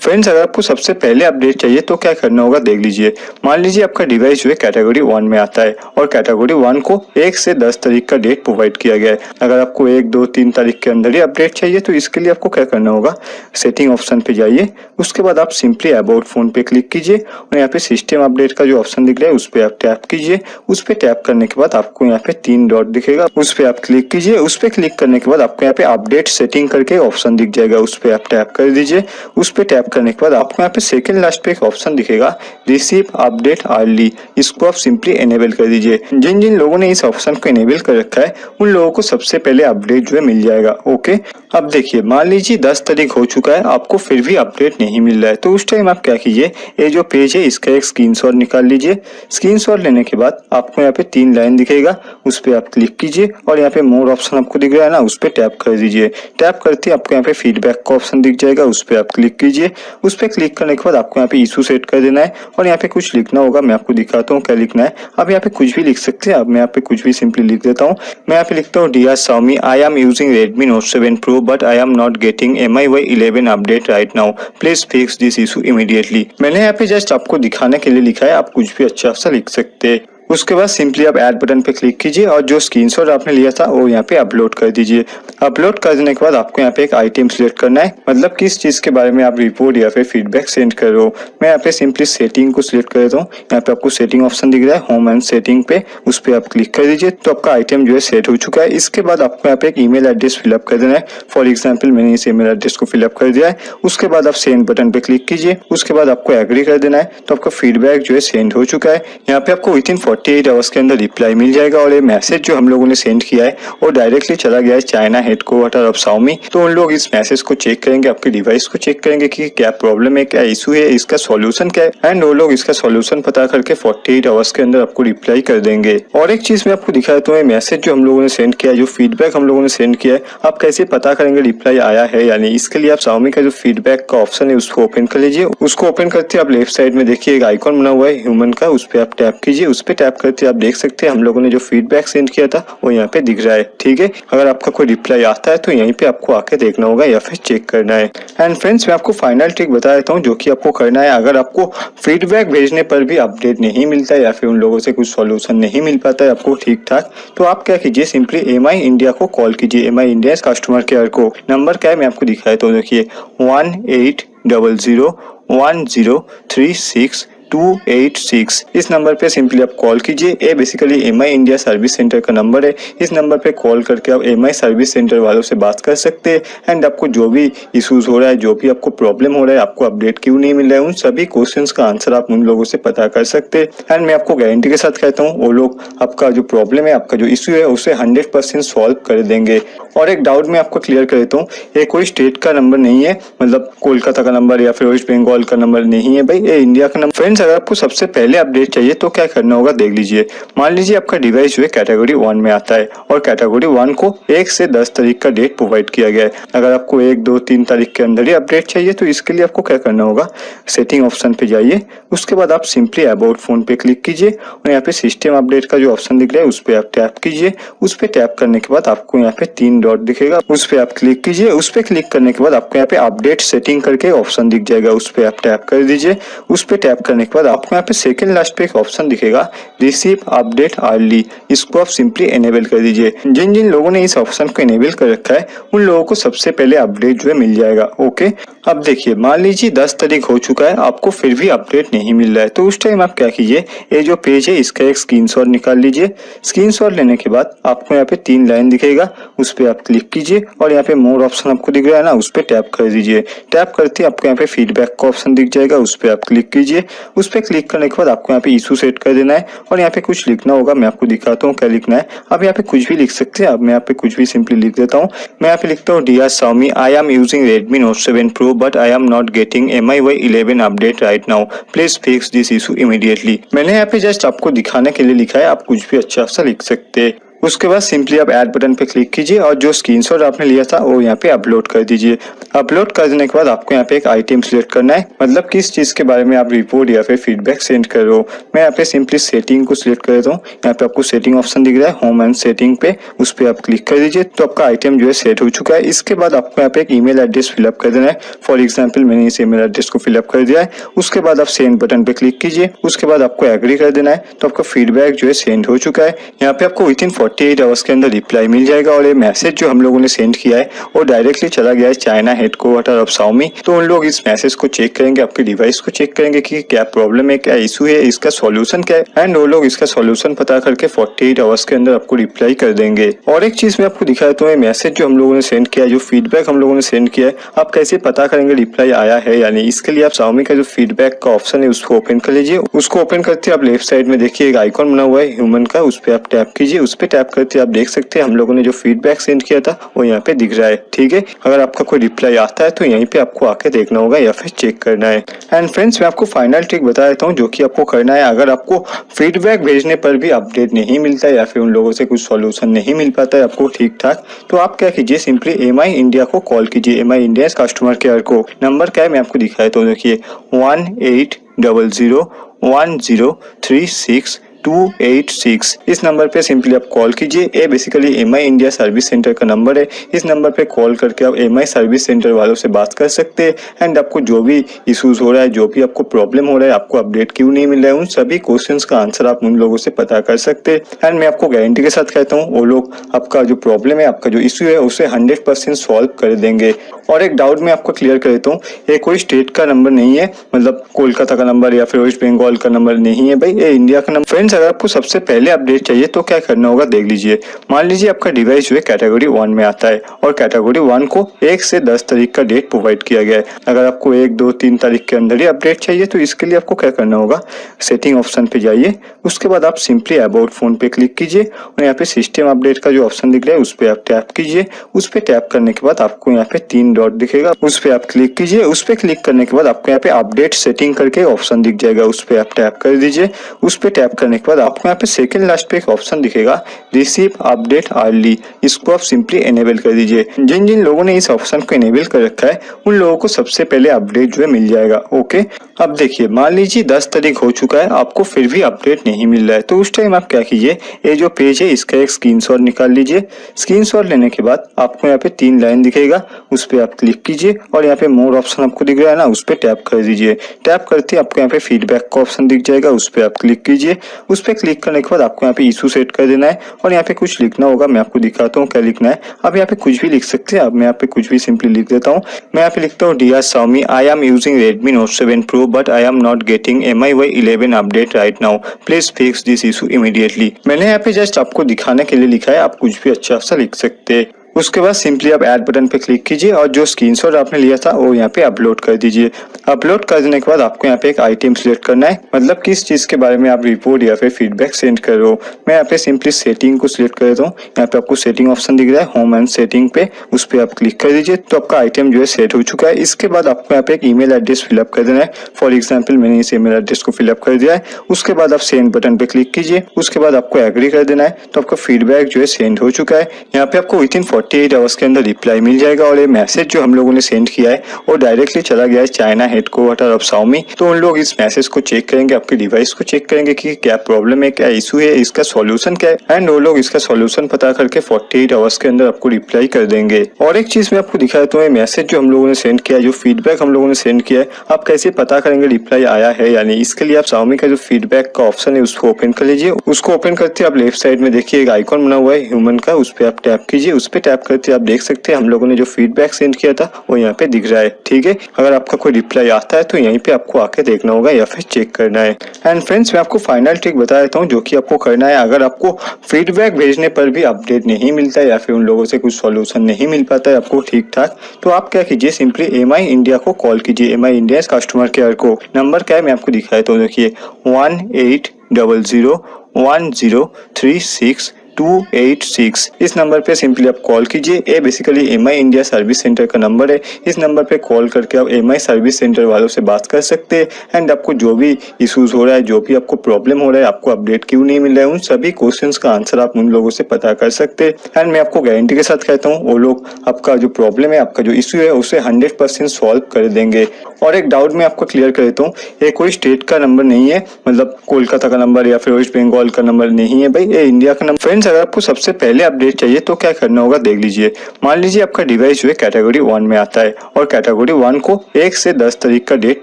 Friends, अगर आपको सबसे पहले अपडेट चाहिए तो क्या करना होगा देख लीजिए। मान लीजिए आपका डिवाइस जो है कैटेगरी 1 में आता है और कैटेगरी 1 को 1 से 10 तारीख का डेट प्रोवाइड किया गया है। अगर आपको 1, 2, 3 तारीख के अंदर ही अपडेट चाहिए तो इसके लिए आपको क्या करना होगा, सेटिंग ऑप्शन पे जाइए। उसके बाद आप सिंपली अबाउट फोन पे क्लिक कीजिए और यहाँ पे सिस्टम अपडेट का जो ऑप्शन दिख रहा है उस पर आप टैप कीजिए। उस पर टैप करने के बाद आपको यहाँ पे 3 डॉट दिखेगा, उस पर आप क्लिक कीजिए। उस पर क्लिक करने के बाद आपको यहाँ पे अपडेट सेटिंग करके ऑप्शन दिख जाएगा, उस पर आप टैप कर दीजिए। उस पर टैप करने के बाद आपको यहाँ पे सेकंड लास्ट पे एक ऑप्शन दिखेगा, रिसीव अपडेट अर्ली। इसको आप सिंपली एनेबल कर दीजिए। जिन जिन लोगों ने इस ऑप्शन को एनेबल कर रखा है उन लोगों को सबसे पहले अपडेट जो है मिल जाएगा। ओके, अब देखिए मान लीजिए 10 तारीख हो चुका है, आपको फिर भी अपडेट नहीं मिल रहा है तो उस टाइम आप क्या कीजिए, ये जो पेज है इसका एक स्क्रीनशॉट निकाल लीजिए। स्क्रीनशॉट लेने के बाद आपको यहाँ पे 3 लाइन दिखेगा, उस पर आप क्लिक कीजिए और यहाँ पे मोर ऑप्शन आपको दिख रहा है ना, उस पर टैप कर दीजिए। टैप करते ही आपको यहाँ पे फीडबैक का ऑप्शन दिख जाएगा, उस पर आप क्लिक कीजिए। उस पर क्लिक करने के बाद आपको यहाँ पे इशू सेट कर देना है और यहाँ पे कुछ लिखना होगा। मैं आपको दिखाता हूँ क्या लिखना है। आप यहाँ पे कुछ भी लिख सकते हैं। अब मैं यहाँ पे कुछ भी सिंपली लिख देता हूँ। मैं यहाँ पे लिखता हूँ, dear Xiaomi, I am using Redmi Note 7 Pro but I am not getting MIUI 11 update right now, please fix this issue immediately. मैंने यहाँ पे जस्ट आपको दिखाने के लिए लिखा है, आप कुछ भी अच्छा सा लिख सकते हैं। उसके बाद सिंपली आप ऐड बटन पे क्लिक कीजिए और जो स्क्रीनशॉट आपने लिया था वो यहाँ पे अपलोड कर दीजिए। अपलोड कर देने के बाद आपको यहाँ पे एक आइटम सिलेक्ट करना है, मतलब किस चीज के बारे में आप रिपोर्ट या फिर फीडबैक सेंड कर रहे हो। मैं यहाँ पे सिंपली सेटिंग को सिलेक्ट कर देता हूँ। यहाँ पे आपको सेटिंग ऑप्शन दिख रहा है, होम एंड सेटिंग पे, उस पर आप क्लिक कर दीजिए तो आपका आइटम जो है सेट हो चुका है। इसके बाद आपको यहाँ पे एक ईमेल एड्रेस फिलअप कर देना है। फॉर एग्जाम्पल मैंने इस ईमेल एड्रेस को फिलअप कर दिया है। उसके बाद आप सेंड बटन पे क्लिक कीजिए। उसके बाद आपको एग्री कर देना है तो आपका फीडबैक जो है सेंड हो चुका है। यहाँ पे आपको विद इन 48 आवर्स के अंदर रिप्लाई मिल जाएगा और ये मैसेज जो हम लोगों ने सेंड किया है वो डायरेक्टली चला गया है चाइना हेडक्वार्टर ऑफ Xiaomi। तो उन लोग इस मैसेज को चेक करेंगे, आपके डिवाइस को चेक करेंगे कि क्या प्रॉब्लम है, क्या इशू है, इसका सॉल्यूशन क्या है, एंड वो लोग इसका सॉल्यूशन पता करके 48 आवर्स के अंदर आपको रिप्लाई कर देंगे। और एक चीज मैं आपको दिखाया तो मैसेज जो हम लोगों ने सेंड किया है, जो फीडबैक हम लोगों ने सेंड किया है, आप कैसे पता करेंगे रिप्लाई आया है या नहीं। इसके लिए आप Xiaomi का जो फीडबैक का ऑप्शन है उसको ओपन कर लीजिए। उसको ओपन करते आप लेफ्ट साइड में देखिए एक आइकॉन बना हुआ है ह्यूमन का, उस पर आप टैप कीजिए। उस पर टैप करते आप देख सकते हैं हम लोगों ने जो फीडबैक सेंड किया था वो यहाँ पे दिख रहा है। ठीक है, अगर आपका कोई रिप्लाई आता है तो यहीं पे आपको आके देखना होगा या फिर चेक करना है। एंड फ्रेंड्स, मैं आपको फाइनल ट्रिक बता देता हूँ जो कि आपको करना है। अगर आपको फीडबैक भेजने पर भी अपडेट नहीं मिलता है या फिर उन लोगों से कुछ सॉल्यूशन नहीं मिल पाता है आपको ठीक ठाक, तो आप क्या कीजिए, सिंपली MI इंडिया को कॉल कीजिए। MI इंडिया कस्टमर केयर को। नंबर क्या है मैं आपको दिखाया तो देखिए 18001036 इस नंबर पे सिंपली आप कॉल कीजिए। ये basically MI India service centre का नंबर है। इस नंबर पे कॉल करके आप MI सर्विस सेंटर वालों से बात कर सकते हैं एंड आपको जो भी इश्यूज हो रहा है, जो भी आपको प्रॉब्लम हो रहा है, आपको अपडेट क्यों नहीं मिल रहा है, उन सभी क्वेश्चंस का आंसर आप उन लोगों से पता कर सकते हैं। एंड मैं आपको गारंटी के साथ कहता हूँ वो लोग आपका जो प्रॉब्लम है, आपका जो इश्यू है उसे 100% सॉल्व कर देंगे। और एक डाउट मैं आपको क्लियर कर देता हूँ, ये कोई स्टेट का नंबर नहीं है, मतलब कोलकाता का नंबर या फिर वेस्ट बंगाल का नंबर नहीं है भाई, ये इंडिया का नंबर। फ्रेंड्स, अगर आपको सबसे पहले अपडेट चाहिए तो क्या करना होगा देख लीजिए। मान लीजिए आपका डिवाइस जो है कैटेगरी 1 में आता है और कैटेगरी 1 को 1 से 10 तारीख का डेट प्रोवाइड किया गया है। अगर आपको 1, 2, 3 तारीख के अंदर ही अपडेट चाहिए तो इसके लिए आपको क्या करना होगा, सेटिंग ऑप्शन पे जाइए। उसके बाद आप सिंपली अबाउट फोन पे क्लिक कीजिए और यहाँ पे सिस्टम अपडेट का जो ऑप्शन दिख रहा है उस पर आप टैप कीजिए। उस पर टैप करने के बाद आपको यहाँ पे 3 डॉट दिखेगा, उस पर आप क्लिक कीजिए। उस पर क्लिक करने के बाद आपको यहाँ पे अपडेट सेटिंग करके ऑप्शन दिख जाएगा, उस पर आप टैप कर दीजिए। उस पर टैप करने के बाद आपको यहाँ पे सेकंड लास्ट पे एक ऑप्शन दिखेगा, रिसीव अपडेट अर्ली। इसको आप सिंपली एनेबल कर दीजिए। जिन जिन लोगों ने इस ऑप्शन को एनेबल कर रखा है उन लोगों को सबसे पहले अपडेट जो है मिल जाएगा। ओके, अब देखिए मान लीजिए 10 तारीख हो चुका है, आपको फिर भी अपडेट नहीं मिल रहा है तो उस टाइम आप क्या कीजिए, ये जो पेज है इसका एक स्क्रीनशॉट निकाल लीजिए। स्क्रीनशॉट लेने के बाद आपको यहाँ पे 3 लाइन दिखेगा, उस पर आप क्लिक कीजिए और यहाँ पे मोर ऑप्शन आपको दिख रहा है ना, उस पर टैप कर दीजिए। टैप करते आपको यहाँ पे फीडबैक का ऑप्शन दिख जाएगा, उस पर आप क्लिक कीजिए। उस पर क्लिक करने के बाद आपको यहाँ पे इशू सेट कर देना है और यहाँ पे कुछ लिखना होगा। मैं आपको दिखाता हूँ क्या लिखना है। आप यहाँ पे कुछ भी लिख सकते हैं। अब मैं यहाँ पे कुछ भी सिंपली लिख देता हूँ। मैं यहाँ पे लिखता हूँ, dear Xiaomi, I am using Redmi Note 7 Pro but I am not getting MIUI 11 update right now, please fix this issue immediately. मैंने यहाँ पे जस्ट आपको दिखाने के लिए लिखा है, आप कुछ भी अच्छा सा लिख सकते हैं। उसके बाद सिंपली आप ऐड बटन पे क्लिक कीजिए और जो स्क्रीनशॉट आपने लिया था वो यहाँ पे अपलोड कर दीजिए। अपलोड कर देने के बाद आपको यहाँ पे एक आइटम सिलेक्ट करना है, मतलब किस चीज के बारे में आप रिपोर्ट या फिर फीडबैक सेंड कर रहे हो। मैं यहाँ पे सिंपली सेटिंग को सिलेक्ट कर देता हूँ। यहाँ पे आपको सेटिंग ऑप्शन दिख रहा है होम एंड सेटिंग पे, उस पर आप क्लिक कर दीजिए तो आपका आइटम जो है सेट हो चुका है। इसके बाद आपको यहाँ पे एक ईमेल एड्रेस फिलअप कर देना है। फॉर एग्जाम्पल मैंने इस ईमेल एड्रेस को फिलअप कर दिया है। उसके बाद आप सेंड बटन पे क्लिक कीजिए, उसके बाद आपको एग्री कर देना है तो आपका फीडबैक जो है सेंड हो चुका है। यहाँ पे आपको विद इन 48 आवर्स के अंदर रिप्लाई मिल जाएगा और ये मैसेज जो हम लोगों ने सेंड किया है वो डायरेक्टली चला गया है चाइना हेडक्वार्टर ऑफ Xiaomi। तो उन लोग इस मैसेज को चेक करेंगे, आपके डिवाइस को चेक करेंगे कि क्या प्रॉब्लम है, क्या इशू है, इसका सॉल्यूशन क्या है, एंड वो लोग इसका सॉल्यूशन पता करके 48 आवर्स के अंदर आपको रिप्लाई कर देंगे। और एक चीज मैं आपको दिखा देता हूँ, मैसेज जो हम लोगों ने सेंड किया है, जो फीडबैक हम लोगों ने सेंड किया है, आप कैसे पता करेंगे रिप्लाई आया है या नहीं। इसके लिए आप Xiaomi का जो फीडबैक का ऑप्शन है उसको ओपन कर लीजिए। उसको ओपन करते आप लेफ्ट साइड में देखिए एक आइकॉन बना हुआ है ह्यूमन का, उस पर आप टैप कीजिए। उस पर टैप करते आप देख सकते हैं हम लोगों ने जो फीडबैक सेंड किया था वो यहाँ पे दिख रहा है। ठीक है, अगर आपका कोई रिप्लाई आता है तो यहीं पे आपको आके देखना होगा या फिर चेक करना है। एंड फ्रेंड्स मैं आपको फाइनल ट्रिक बता देता हूँ जो कि आपको करना है। अगर आपको फीडबैक भेजने पर भी अपडेट नहीं मिलता है या फिर उन लोगों से कुछ सॉल्यूशन नहीं मिल पाता है आपको ठीक ठाक, तो आप क्या कीजिए, सिंपली MI इंडिया को कॉल कीजिए। MI इंडिया कस्टमर केयर को। नंबर क्या है मैं आपको दिखाया तो देखिए 18001036 इस नंबर पे सिंपली आप कॉल कीजिए। ये basically MI India service centre का नंबर है। इस नंबर पे कॉल करके आप MI सर्विस सेंटर वालों से बात कर सकते हैं एंड आपको जो भी इश्यूज हो रहा है, जो भी आपको प्रॉब्लम हो रहा है, आपको अपडेट क्यों नहीं मिल रहा है, उन सभी क्वेश्चंस का आंसर आप उन लोगों से पता कर सकते हैं। एंड मैं आपको गारंटी के साथ कहता हूँ वो लोग आपका जो प्रॉब्लम है, आपका जो इश्यू है उसे 100% सॉल्व कर देंगे। और एक डाउट मैं आपको क्लियर कर देता हूँ, ये कोई स्टेट का नंबर नहीं है, मतलब कोलकाता का नंबर या फिर वेस्ट बंगाल का नंबर नहीं है भाई, ये इंडिया का नंबर। फ्रेंड्स अगर आपको सबसे पहले अपडेट चाहिए तो क्या करना होगा देख लीजिए। मान लीजिए आपका डिवाइस जो है कैटेगरी 1 में आता है और कैटेगरी 1 को 1 से 10 तारीख का डेट प्रोवाइड किया गया है। अगर आपको 1, 2, 3 तारीख के अंदर ही अपडेट चाहिए तो इसके लिए आपको क्या करना होगा, सेटिंग ऑप्शन पे जाइए। उसके बाद आप सिंपली अबाउट फोन पे क्लिक कीजिए और यहाँ पे सिस्टम अपडेट का जो ऑप्शन दिख रहा है उस पर आप टैप कीजिए। उस पर टैप करने के बाद आपको यहाँ पे 3 डॉट दिखेगा, उस पर आप क्लिक कीजिए। उस पर क्लिक करने के बाद आपको यहाँ पे अपडेट सेटिंग करके ऑप्शन दिख जाएगा, उस पर आप टैप कर दीजिए। उस पर टैप करने के बाद आपको यहाँ पे सेकंड लास्ट पे एक ऑप्शन दिखेगा रिसीव अपडेट अर्ली, इसको आप सिंपली एनेबल कर दीजिए। जिन जिन लोगों ने इस ऑप्शन को एनेबल कर रखा है उन लोगों को सबसे पहले अपडेट जो है मिल जाएगा। ओके, अब देखिए मान लीजिए 10 तारीख हो चुका है, आपको फिर भी अपडेट नहीं मिल रहा है, तो उस टाइम आप क्या कीजिए, ये जो पेज है इसका एक स्क्रीनशॉट निकाल लीजिए। स्क्रीनशॉट लेने के बाद आपको यहाँ पे 3 लाइन दिखेगा, उस पर आप क्लिक कीजिए और यहाँ पे मोर ऑप्शन आपको दिख रहा है ना, उस पर टैप कर दीजिए। टैप करते आपको यहाँ पे फीडबैक का ऑप्शन दिख जाएगा, उस पर आप क्लिक कीजिए। उस पर क्लिक करने के बाद आपको यहाँ पे इशू सेट कर देना है और यहाँ पे कुछ लिखना होगा। मैं आपको दिखाता हूँ क्या लिखना है। आप यहाँ पे कुछ भी लिख सकते हैं। अब मैं यहाँ पे कुछ भी सिंपली लिख देता हूँ। मैं यहाँ पे लिखता हूँ dear Xiaomi, I am using Redmi Note 7 Pro but I am not getting MIUI 11 update right now. Please fix this issue immediately. मैंने यहाँ पे जस्ट आपको दिखाने के लिए लिखा है, आप कुछ भी अच्छा सा लिख सकते हैं। उसके बाद सिंपली आप ऐड बटन पे क्लिक कीजिए और जो स्क्रीनशॉट आपने लिया था वो यहाँ पे अपलोड कर दीजिए। अपलोड कर देने के बाद आपको यहाँ पे एक आइटम सिलेक्ट करना है, मतलब किस चीज के बारे में आप रिपोर्ट या फिर फीडबैक सेंड कर रहे हो। मैं यहाँ पे सिंपली सेटिंग को सिलेक्ट कर देता हूँ। यहाँ पे आपको सेटिंग ऑप्शन दिख रहा है होम एंड सेटिंग पे, उस पर आप क्लिक कर दीजिए तो आपका आइटम जो है सेट हो चुका है। इसके बाद आपको यहाँ पे एक ईमेल एड्रेस फिलअप कर देना है। फॉर एग्जाम्पल मैंने इस ईमेल एड्रेस को फिलअप कर दिया है। उसके बाद आप सेंड बटन पे क्लिक कीजिए, उसके बाद आपको एग्री कर देना है तो आपका फीडबैक जो है सेंड हो चुका है। यहाँ पे आपको विद इन 48 आवर्स के अंदर रिप्लाई मिल जाएगा और ये मैसेज जो हम लोगों ने सेंड किया है वो डायरेक्टली चला गया है चाइना हेडक्वार्टर ऑफ Xiaomi। तो उन लोग इस मैसेज को चेक करेंगे, आपके डिवाइस को चेक करेंगे कि क्या प्रॉब्लम है, क्या इशू है, इसका सॉल्यूशन क्या है, एंड वो लोग इसका सॉल्यूशन पता करके 48 आवर्स के अंदर आपको रिप्लाई कर देंगे। और एक चीज मैं आपको दिखाया तो मैसेज जो हम लोगों ने सेंड किया है, जो फीडबैक हम लोगों ने सेंड किया है, आप कैसे पता करेंगे रिप्लाई आया है या नहीं। इसके लिए आप Xiaomi का जो फीडबैक का ऑप्शन है उसको ओपन कर लीजिए। उसको ओपन करते आप लेफ्ट साइड में देखिए एक आइकॉन बना हुआ है ह्यूमन का, उस पर आप टैप कीजिए। उस पर टैप करते आप देख सकते हैं हम लोगों ने जो फीडबैक सेंड किया था वो यहाँ पे दिख रहा है। ठीक है, अगर आपका कोई रिप्लाई आता है तो यहीं पे आपको आके देखना होगा या फिर चेक करना है। एंड फ्रेंड्स मैं आपको फाइनल ट्रिक बता देता हूँ जो कि आपको करना है। अगर आपको फीडबैक भेजने पर भी अपडेट नहीं मिलता है या फिर उन लोगों से कुछ सॉल्यूशन नहीं मिल पाता है आपको ठीक ठाक, तो आप क्या कीजिए, सिंपली MI इंडिया को कॉल कीजिए। MI इंडिया कस्टमर केयर को। नंबर क्या है मैं आपको दिखाया तो देखिए 18001036 286 इस नंबर पे सिंपली आप कॉल कीजिए। ये basically MI India service centre का नंबर है। इस नंबर पे कॉल करके आप एमआई सर्विस सेंटर वालों से बात कर सकते हैं एंड आपको जो भी इश्यूज हो रहा है, जो भी आपको प्रॉब्लम हो रहा है, आपको अपडेट क्यों नहीं मिल रहा है, उन सभी क्वेश्चंस का आंसर आप उन लोगों से पता कर सकते हैं। एंड मैं आपको गारंटी के साथ कहता हूँ वो लोग आपका जो प्रॉब्लम है, आपका जो इश्यू है उसे 100% सॉल्व कर देंगे। और एक डाउट मैं आपको क्लियर कर देता हूँ, ये कोई स्टेट का नंबर नहीं है, मतलब कोलकाता का नंबर या फिर वेस्ट बंगाल का नंबर नहीं है भाई, ये इंडिया का नंबर। फ्रेंड्स, अगर आपको सबसे पहले अपडेट चाहिए तो क्या करना होगा देख लीजिए। मान लीजिए आपका डिवाइस जो है कैटेगरी 1 में आता है और कैटेगरी 1 को 1 से 10 तारीख का डेट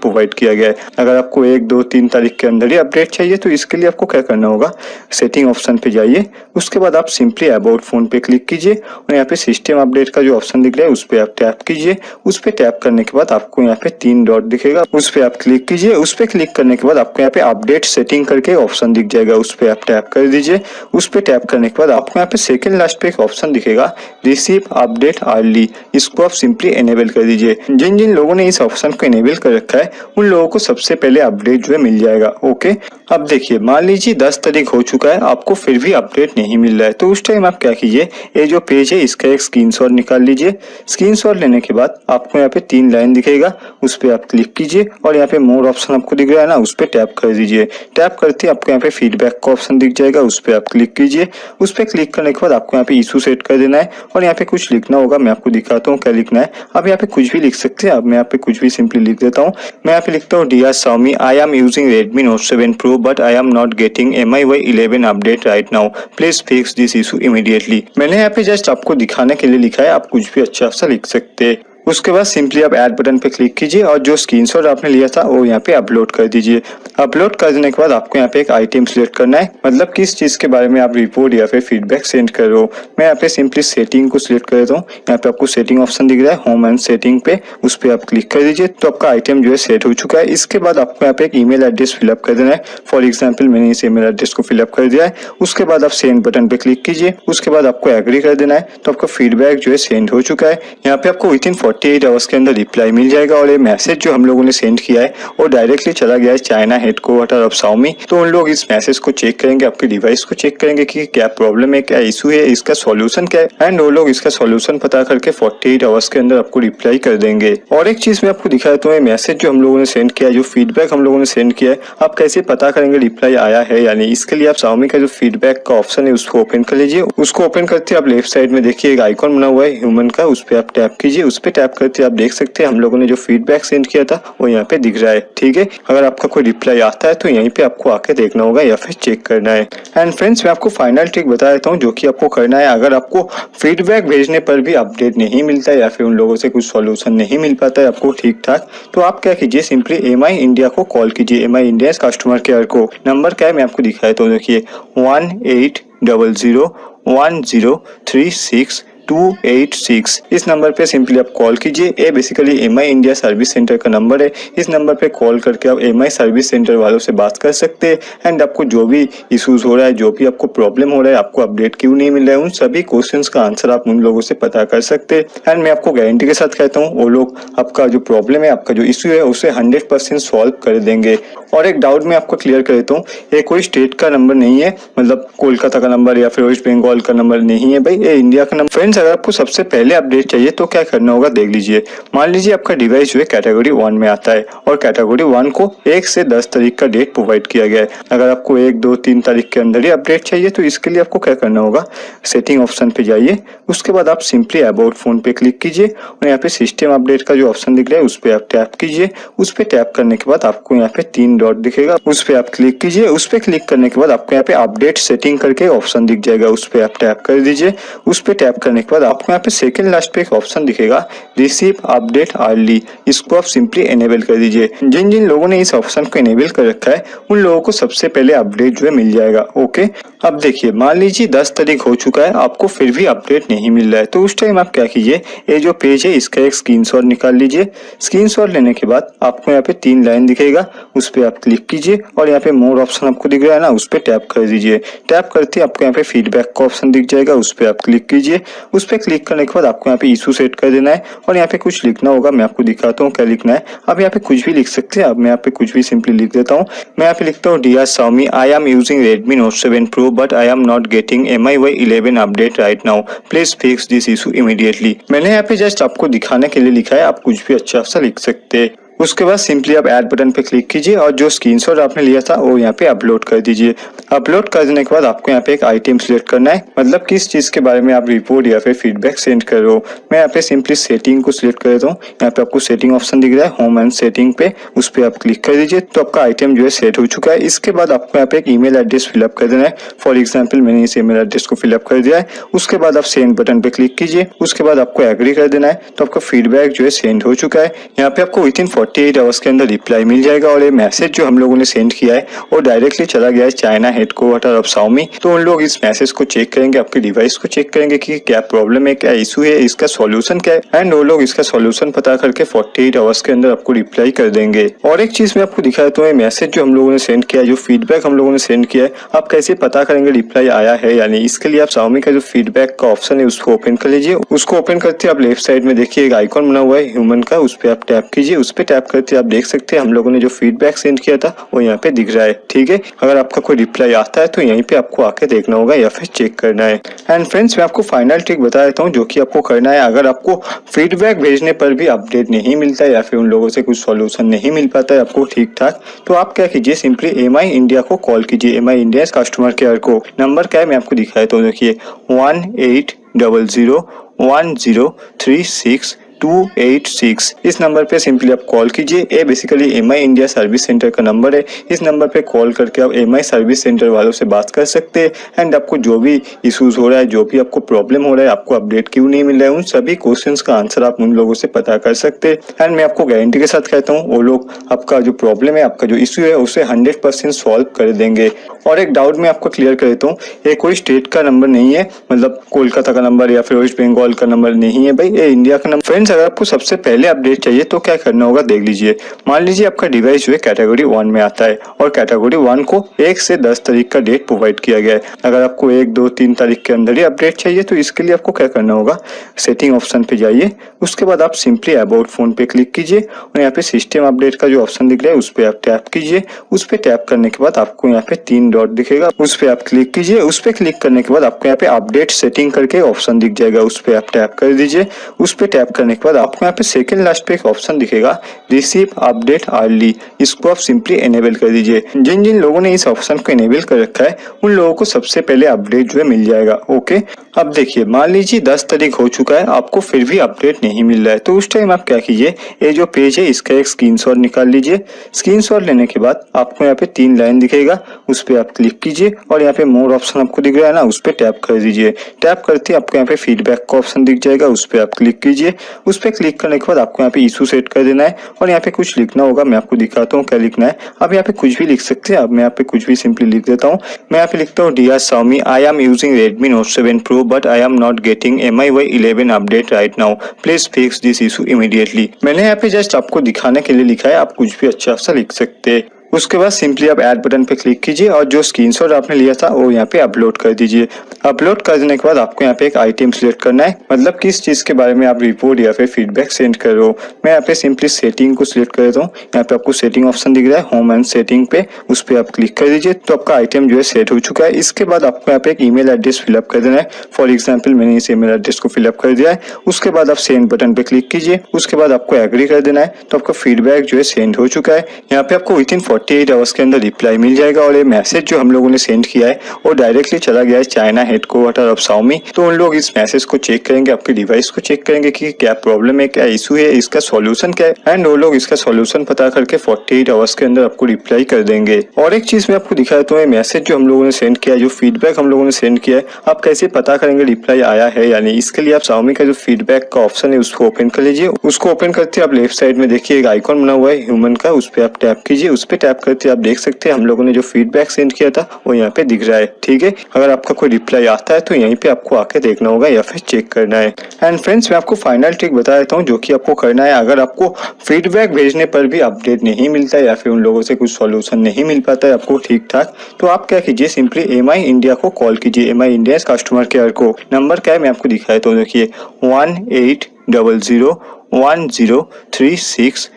प्रोवाइड किया गया है। अगर आपको 1, 2, 3 तारीख के अंदर ही अपडेट चाहिए तो इसके लिए आपको क्या करना होगा, सेटिंग ऑप्शन पे जाइए। उसके बाद आप सिंपली अबाउट फोन पे क्लिक कीजिए और यहाँ पे सिस्टम अपडेट का जो ऑप्शन दिख रहा है उस पर आप टैप कीजिए। उस पर टैप करने के बाद आपको यहाँ पे 3 डॉट दिखेगा, उस पर आप क्लिक कीजिए। उस पर क्लिक करने के बाद आपको यहाँ पे अपडेट सेटिंग करके ऑप्शन दिख जाएगा, उस पर आप टैप कर दीजिए। उस पर टैप करने के बाद आपको यहाँ पे सेकंड लास्ट पे एक ऑप्शन दिखेगा, रिसीव अपडेट अर्ली, इसको आप सिंपली एनेबल कर दीजिए। जिन जिन लोगों ने इस ऑप्शन को एनेबल कर रखा है उन लोगों को सबसे पहले अपडेट जो है मिल जाएगा। ओके, अब देखिए मान लीजिए 10 तारीख हो चुका है, आपको फिर भी अपडेट नहीं मिल रहा है तो उस टाइम आप क्या कीजिए, ये जो पेज है इसका एक स्क्रीनशॉट निकाल लीजिए। स्क्रीनशॉट लेने के बाद आपको यहाँ पे 3 लाइन दिखेगा, उस पर आप क्लिक कीजिए और यहाँ पे मोर ऑप्शन आपको दिख रहा है ना, उस पर टैप कर दीजिए। टैप करते आपको यहाँ पे फीडबैक का ऑप्शन दिख जाएगा, उस पर आप क्लिक कीजिए। उस पर क्लिक करने के बाद आपको यहाँ पे इशू सेट कर देना है और यहाँ पे कुछ लिखना होगा। मैं आपको दिखाता हूँ क्या लिखना है। आप यहाँ पे कुछ भी लिख सकते हैं, अब मैं यहाँ पे कुछ भी सिंपली लिख देता हूँ। मैं यहाँ पे लिखता हूँ, dear Xiaomi, I am using Redmi Note 7 Pro but I am not getting MIUI 11 update right now. Please fix this issue immediately. मैंने यहाँ पे जस्ट आपको दिखाने के लिए लिखा है, आप कुछ भी अच्छा सा लिख सकते हैं। उसके बाद सिंपली आप ऐड बटन पे क्लिक कीजिए और जो स्क्रीनशॉट आपने लिया था वो यहाँ पे अपलोड कर दीजिए। अपलोड कर देने के बाद आपको यहाँ पे एक आइटम सिलेक्ट करना है, मतलब किस चीज के बारे में आप रिपोर्ट या फिर फीडबैक सेंड कर रहे हो। मैं यहाँ पे सिंपली सेटिंग को सिलेक्ट कर देता हूँ। यहाँ पे आपको सेटिंग ऑप्शन दिख रहा है, होम एंड सेटिंग पे, उस पर आप क्लिक कर दीजिए तो आपका आइटम जो है सेट हो चुका है। इसके बाद आपको यहाँ पे एक ईमेल एड्रेस फिलअप कर देना है। फॉर एग्जाम्पल मैंने इस ईमेल एड्रेस को फिलअप कर दिया है। उसके बाद आप सेंड बटन पे क्लिक कीजिए। उसके बाद आपको एग्री कर देना है तो आपका फीडबैक जो है सेंड हो चुका है। यहाँ पे आपको विद इन 48 आवर्स के अंदर रिप्लाई मिल जाएगा और ये मैसेज जो हम लोगों ने सेंड किया है वो डायरेक्टली चला गया है चाइना हेडक्वार्टर ऑफ Xiaomi। तो उन लोग इस मैसेज को चेक करेंगे, आपके डिवाइस को चेक करेंगे कि क्या प्रॉब्लम है, क्या इशू है, इसका सॉल्यूशन क्या है, एंड वो लोग इसका सॉल्यूशन पता करके 48 आवर्स के अंदर आपको रिप्लाई कर देंगे। और एक चीज मैं आपको दिखाया तो मैसेज जो हम लोगों ने सेंड किया है, जो फीडबैक हम लोगों ने सेंड किया है, आप कैसे पता करेंगे रिप्लाई आया है या नहीं। इसके लिए आप Xiaomi का जो फीडबैक का ऑप्शन है उसको ओपन कर लीजिए। उसको ओपन करते आप लेफ्ट साइड में देखिए एक आइकॉन बना हुआ है ह्यूमन का, उस पर आप टैप कीजिए। उस पर टैप करते आप देख सकते हैं हम लोगों ने जो फीडबैक सेंड किया था वो यहाँ पे दिख रहा है। ठीक है, अगर आपका कोई रिप्लाई आता है तो यहीं पे आपको आके देखना होगा या फिर चेक करना है। एंड फ्रेंड्स, मैं आपको फाइनल ट्रिक बता देता हूँ जो कि आपको करना है। अगर आपको फीडबैक भेजने पर भी अपडेट नहीं मिलता है या फिर उन लोगों से कुछ सॉल्यूशन नहीं मिल पाता है आपको ठीक ठाक, तो आप क्या कीजिए, सिंपली एमआई इंडिया को कॉल कीजिए। एमआई इंडिया कस्टमर केयर को। नंबर क्या है मैं आपको दिखाया तो देखिए 18001036 इस नंबर पे सिंपली आप कॉल कीजिए। ये basically MI India service centre का नंबर है। इस नंबर पे कॉल करके आप एमआई सर्विस सेंटर वालों से बात कर सकते हैं एंड आपको जो भी इश्यूज हो रहा है, जो भी आपको प्रॉब्लम हो रहा है, आपको अपडेट क्यों नहीं मिल रहा है, उन सभी क्वेश्चंस का आंसर आप उन लोगों से पता कर सकते हैं। एंड मैं आपको गारंटी के साथ कहता हूँ वो लोग आपका जो प्रॉब्लम है, आपका जो इश्यू है उसे 100% सॉल्व कर देंगे। और एक डाउट मैं आपको क्लियर कर देता हूँ, ये कोई स्टेट का नंबर नहीं है, मतलब कोलकाता का नंबर या फिर वेस्ट बंगाल का नंबर नहीं है भाई, ये इंडिया का नंबर। फ्रेंड्स, अगर आपको सबसे पहले अपडेट चाहिए तो क्या करना होगा देख लीजिए। मान लीजिए आपका डिवाइस जो है कैटेगरी 1 में आता है और कैटेगरी 1 को 1 से 10 तारीख का डेट प्रोवाइड किया गया है। अगर आपको 1, 2, 3 तारीख के अंदर ही अपडेट चाहिए तो इसके लिए आपको क्या करना होगा, सेटिंग ऑप्शन पे जाइए। उसके बाद आप सिंपली अबाउट फोन पे क्लिक कीजिए और यहाँ पे सिस्टम अपडेट का जो ऑप्शन दिख रहा है उस पर आप टैप कीजिए। उस पर टैप करने के बाद आपको यहाँ पे 3 डॉट दिखेगा, उस पर आप क्लिक कीजिए। उस पर क्लिक करने के बाद आपको यहाँ पे अपडेट सेटिंग करके ऑप्शन दिख जाएगा, उस पर आप टैप कर दीजिए। उस पर टैप करने के बाद आपको यहाँ पे सेकंड लास्ट पे एक ऑप्शन दिखेगा, रिसीव अपडेट अर्ली, इसको आप सिंपली एनेबल कर दीजिए। जिन जिन लोगों ने इस ऑप्शन को एनेबल कर रखा है उन लोगों को सबसे पहले अपडेट जो है मिल जाएगा। ओके, अब देखिए मान लीजिए 10 तारीख हो चुका है, आपको फिर भी अपडेट नहीं मिल रहा है तो उस टाइम आप क्या कीजिए, ये जो पेज है इसका एक स्क्रीनशॉट निकाल लीजिए। स्क्रीनशॉट लेने के बाद आपको यहाँ पे 3 लाइन दिखेगा, उस पर आप क्लिक कीजिए और यहाँ पे मोर ऑप्शन आपको दिख रहा है ना, उस पर टैप कर दीजिए। टैप करते आपको यहाँ पे फीडबैक का ऑप्शन दिख जाएगा, उस पर आप क्लिक कीजिए। उस पर क्लिक करने के बाद आपको यहाँ पे इशू सेट कर देना है और यहाँ पे कुछ लिखना होगा। मैं आपको दिखाता हूँ क्या लिखना है। आप यहाँ पे कुछ भी लिख सकते हैं। अब मैं यहाँ पे कुछ भी सिंपली लिख देता हूँ। मैं यहाँ पे लिखता हूँ dear Xiaomi, I am using Redmi Note 7 Pro but I am not getting MIUI 11 update right now, please fix this issue immediately. मैंने यहाँ पे जस्ट आपको दिखाने के लिए लिखा है, आप कुछ भी अच्छा सा लिख सकते हैं। उसके बाद सिंपली आप ऐड बटन पे क्लिक कीजिए और जो स्क्रीनशॉट आपने लिया था वो यहाँ पे अपलोड कर दीजिए। अपलोड कर देने के बाद आपको यहाँ पे एक आइटम सिलेक्ट करना है, मतलब किस चीज के बारे में आप रिपोर्ट या फिर फीडबैक सेंड कर रहे हो। मैं यहाँ पे सिंपली सेटिंग को सिलेक्ट कर देता हूँ। यहाँ पे आपको सेटिंग ऑप्शन दिख रहा है होम एंड सेटिंग पे, उस पर आप क्लिक कर दीजिए तो आपका आइटम जो है सेट हो चुका है। इसके बाद आपको यहाँ पे एक ईमेल एड्रेस फिलअप कर देना है। फॉर एग्जाम्पल मैंने इस ईमेल एड्रेस को फिलअप कर दिया है। उसके बाद आप सेंड बटन पे क्लिक कीजिए। उसके बाद आपको एग्री कर देना है तो आपका फीडबैक जो है सेंड हो चुका है। यहाँ पे आपको विद इन 48 आवर्स के अंदर रिप्लाई मिल जाएगा और ये मैसेज जो हम लोगों ने सेंड किया है वो डायरेक्टली चला गया है चाइना हेडक्वार्टर ऑफ Xiaomi। तो उन लोग इस मैसेज को चेक करेंगे, आपके डिवाइस को चेक करेंगे कि क्या प्रॉब्लम है, क्या इशू है, इसका सॉल्यूशन क्या है, एंड वो लोग इसका सॉल्यूशन पता करके 48 आवर्स के अंदर आपको रिप्लाई कर देंगे। और एक चीज मैं आपको दिखाया तो ये मैसेज जो हम लोगों ने सेंड किया है, जो फीडबैक हम लोगों ने सेंड किया है, आप कैसे पता करेंगे रिप्लाई आया है या नहीं। इसके लिए आप Xiaomi का जो फीडबैक का ऑप्शन है उसको ओपन कर लीजिए। उसको ओपन करते आप लेफ्ट साइड में देखिए एक आइकॉन बना हुआ है ह्यूमन का, उस पर आप टैप कीजिए। उस पर टैप करते आप देख सकते हैं हम लोगों ने जो फीडबैक सेंड किया था वो यहाँ पे दिख रहा है। ठीक है, अगर आपका कोई रिप्लाई आता है तो यहीं पे आपको आके देखना होगा या फिर चेक करना है। एंड फ्रेंड्स मैं आपको फाइनल ट्रिक बता देता हूँ जो कि आपको करना है। अगर आपको फीडबैक भेजने पर भी अपडेट नहीं मिलता है या फिर उन लोगों से कुछ सॉल्यूशन नहीं मिल पाता है आपको ठीक ठाक, तो आप क्या कीजिए, सिंपली MI इंडिया को कॉल कीजिए। MI इंडिया कस्टमर केयर को। नंबर क्या है मैं आपको दिखाया तो देखिए 18001036 इस नंबर पे सिंपली आप कॉल कीजिए। ये basically MI India service centre का नंबर है। इस नंबर पे कॉल करके आप MI सर्विस सेंटर वालों से बात कर सकते हैं एंड आपको जो भी इश्यूज हो रहा है, जो भी आपको प्रॉब्लम हो रहा है, आपको अपडेट क्यों नहीं मिल रहा है, उन सभी क्वेश्चंस का आंसर आप उन लोगों से पता कर सकते हैं। एंड मैं आपको गारंटी के साथ कहता हूँ वो लोग आपका जो प्रॉब्लम है, आपका जो इश्यू है उसे 100% सॉल्व कर देंगे। और एक डाउट मैं आपको क्लियर कर देता हूँ, ये कोई स्टेट का नंबर नहीं है, मतलब कोलकाता का नंबर या फिर वेस्ट बंगाल का नंबर नहीं है भाई, ये इंडिया का नंबर। फ्रेंड्स अगर आपको सबसे पहले अपडेट चाहिए तो क्या करना होगा देख लीजिए। मान लीजिए आपका डिवाइस जो है कैटेगरी 1 में आता है और कैटेगरी 1 को 1 से 10 तारीख का डेट प्रोवाइड किया गया है। अगर आपको 1, 2, 3 तारीख के अंदर ही अपडेट चाहिए तो इसके लिए आपको क्या करना होगा, सेटिंग ऑप्शन पे जाइए। उसके बाद आप सिंपली अबाउट फोन पे क्लिक कीजिए और यहाँ पे सिस्टम अपडेट का जो ऑप्शन दिख रहा है उस पर आप टैप कीजिए। उस पर टैप करने के बाद आपको यहाँ पे 3 डॉट दिखेगा, उस पर आप क्लिक कीजिए। उस पर क्लिक करने के बाद आपको यहाँ पे अपडेट सेटिंग करके ऑप्शन दिख जाएगा, उस पर आप टैप कर दीजिए। उस पर टैप करने के बाद आपको यहाँ पे सेकंड लास्ट पे एक ऑप्शन दिखेगा रिसीव अपडेट अर्ली, इसको आप सिंपली एनेबल कर दीजिए। जिन जिन लोगों ने इस ऑप्शन को एनेबल कर रखा है उन लोगों को सबसे पहले अपडेट जो है मिल जाएगा। ओके, अब देखिए मान लीजिए 10 तारीख हो चुका है, आपको फिर भी अपडेट नहीं मिल रहा है, तो उस टाइम आप क्या कीजिए, ये जो पेज है इसका एक स्क्रीनशॉट निकाल लीजिए। स्क्रीनशॉट लेने के बाद आपको यहाँ पे 3 लाइन दिखेगा, उस पर आप क्लिक कीजिए और यहाँ पे मोर ऑप्शन आपको दिख रहा है ना, उस पर टैप कर दीजिए। टैप करते आपको यहाँ पे फीडबैक का ऑप्शन दिख जाएगा, उस पर आप क्लिक कीजिए। उस पर क्लिक करने के बाद आपको यहाँ पे इशू सेट कर देना है और यहाँ पे कुछ लिखना होगा। मैं आपको दिखाता हूँ क्या लिखना है। आप यहाँ पे कुछ भी लिख सकते हैं। अब मैं यहाँ पे कुछ भी सिंपली लिख देता हूँ। मैं यहाँ पे लिखता हूँ dear Xiaomi, I am using Redmi Note 7 Pro but I am not getting MIUI 11 update right now, please fix this issue immediately. मैंने यहाँ पे जस्ट आपको दिखाने के लिए लिखा है, आप कुछ भी अच्छा सा लिख सकते हैं। उसके बाद सिंपली आप ऐड बटन पे क्लिक कीजिए और जो स्क्रीनशॉट आपने लिया था वो यहाँ पे अपलोड कर दीजिए। अपलोड कर देने के बाद आपको यहाँ पे एक आइटम सिलेक्ट करना है, मतलब किस चीज के बारे में आप रिपोर्ट या फिर फीडबैक सेंड कर रहे हो। मैं यहाँ पे सिंपली सेटिंग को सिलेक्ट कर देता हूँ। यहाँ पे आपको सेटिंग ऑप्शन दिख रहा है होम एंड सेटिंग पे, उस पर आप क्लिक कर दीजिए तो आपका आइटम जो है सेट हो चुका है। इसके बाद आपको यहाँ पे एक ईमेल एड्रेस फिलअप कर देना है। फॉर एग्जाम्पल मैंने इस ईमेल एड्रेस को फिलअप कर दिया है। उसके बाद आप सेंड बटन पे क्लिक कीजिए। उसके बाद आपको एग्री कर देना है तो आपका फीडबैक जो है सेंड हो चुका है। यहाँ पे आपको विद इन 48 आवर्स के अंदर रिप्लाई मिल जाएगा और ये मैसेज जो हम लोगों ने सेंड किया है वो डायरेक्टली चला गया है चाइना हेडक्वार्टर ऑफ Xiaomi। तो उन लोग इस मैसेज को चेक करेंगे, आपके डिवाइस को चेक करेंगे कि क्या प्रॉब्लम है, क्या इशू है, इसका सॉल्यूशन क्या है, एंड वो लोग इसका सॉल्यूशन पता करके 48 आवर्स के अंदर आपको रिप्लाई कर देंगे। और एक चीज मैं आपको दिखाया तो ये मैसेज जो हम लोगों ने सेंड किया है, जो फीडबैक हम लोगों ने सेंड किया है, आप कैसे पता करेंगे रिप्लाई आया है या नहीं। इसके लिए आप Xiaomi का जो फीडबैक का ऑप्शन है उसको ओपन कर लीजिए। उसको ओपन करते आप लेफ्ट साइड में देखिए एक आइकॉन बना हुआ है ह्यूमन का, उस पर आप टैप कीजिए। उस पर टैप टैप करते आप देख सकते हैं हम लोगों ने जो फीडबैक सेंड किया था वो यहाँ पे दिख रहा है। ठीक है, अगर आपका कोई रिप्लाई आता है तो यहीं पे आपको आके देखना होगा या फिर चेक करना है। एंड फ्रेंड्स, मैं आपको फाइनल ट्रिक बता देता हूँ जो कि आपको करना है। अगर आपको फीडबैक भेजने पर भी अपडेट नहीं मिलता है या फिर उन लोगों से कुछ सॉल्यूशन नहीं मिल पाता है आपको ठीक ठाक, तो आप क्या कीजिए, सिंपली एम आई इंडिया को कॉल कीजिए, एम आई इंडिया कस्टमर केयर को। नंबर क्या है मैं आपको दिखाया तो देखिए 18001036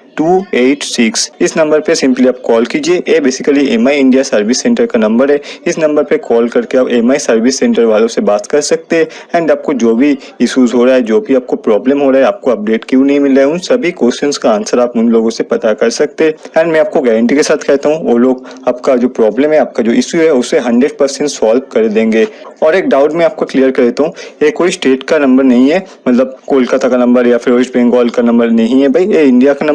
इस नंबर पे सिंपली आप कॉल कीजिए। ये बेसिकली एम आई इंडिया सर्विस सेंटर का नंबर है। इस नंबर पे कॉल करके आप एम आई सर्विस सेंटर वालों से बात कर सकते हैं एंड आपको जो भी इश्यूज हो रहा है, जो भी आपको प्रॉब्लम हो रहा है, आपको अपडेट क्यों नहीं मिल रहा है, उन सभी क्वेश्चंस का आंसर आप उन लोगों से पता कर सकते हैं। एंड मैं आपको गारंटी के साथ कहता हूँ वो लोग आपका जो प्रॉब्लम है, आपका जो इश्यू है उसे 100% सॉल्व कर देंगे। और एक डाउट मैं आपको क्लियर कर देता हूँ, ये कोई स्टेट का नंबर नहीं है, मतलब कोलकाता का नंबर या फिर वेस्ट बंगाल का नंबर नहीं है भाई, ये इंडिया का नंबर